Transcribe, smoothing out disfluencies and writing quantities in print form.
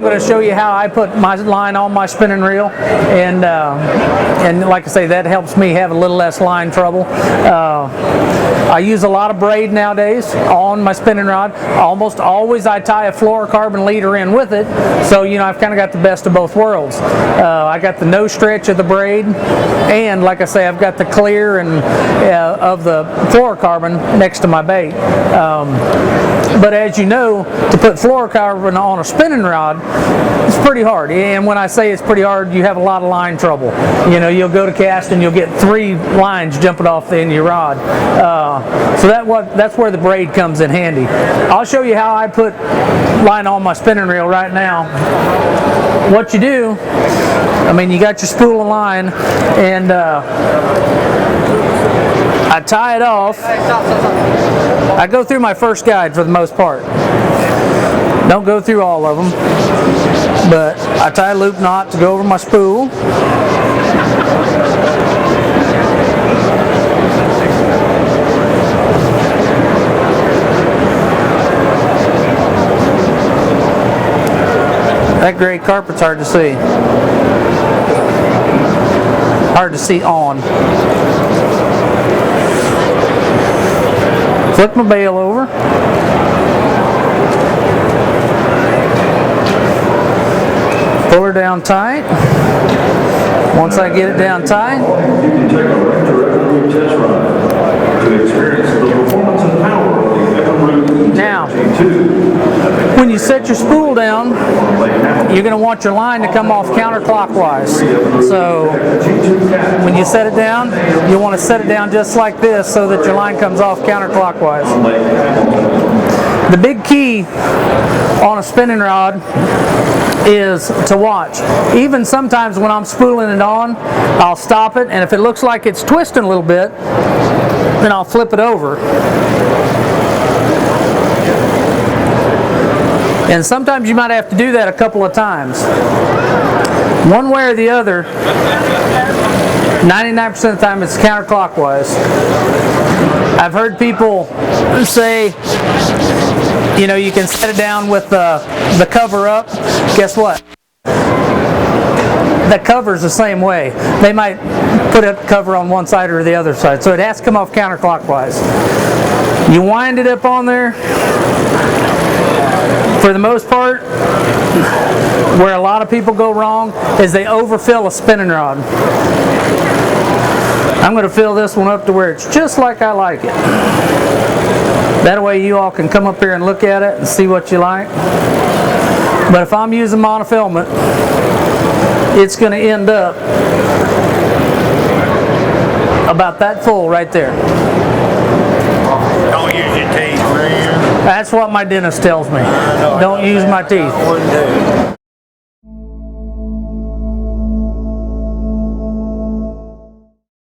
going to show you how I put my line on my spinning reel, and like I say, that helps me have a little less line trouble. I use a lot of braid nowadays on my spinning rod. Almost always I tie a fluorocarbon leader in with it, so you know I've kind of got the best of both worlds. I got the no stretch of the braid, and like I say, I've got the clear and of the fluorocarbon next to my bait. But as you know, to put fluorocarbon on a spinning rod, it's pretty hard. And when I say it's pretty hard, you have a lot of line trouble. You know, you'll go to cast and you'll get 3 lines jumping off the end of your rod. So that's where the braid comes in handy. I'll show you how I put line on my spinning reel right now. What you do, I mean, you got your spool and line, and I tie it off. I go through my first guide for the most part. Don't go through all of them, but I tie a loop knot to go over my spool. That gray carpet's hard to see. Hard to see on. Flip my bail over. Pull her down tight. Once I get it down tight, now, when you set your spool down, you're going to want your line to come off counterclockwise. So when you set it down, you want to set it down just like this so that your line comes off counterclockwise. The big key on a spinning rod is to watch. Even sometimes when I'm spooling it on, I'll stop it, and if it looks like it's twisting a little bit, then I'll flip it over. And sometimes you might have to do that a couple of times. One way or the other, 99% of the time it's counterclockwise. I've heard people say, you know, you can set it down with the cover up. Guess what? The cover's the same way. They might put a cover on one side or the other side, so it has to come off counterclockwise. You wind it up on there. For the most part, where a lot of people go wrong is they overfill a spinning rod. I'm going to fill this one up to where it's just like I like it. That way you all can come up here and look at it and see what you like. But if I'm using monofilament, it's going to end up about that full right there. Don't use your teeth, man. That's what my dentist tells me. Don't use my teeth.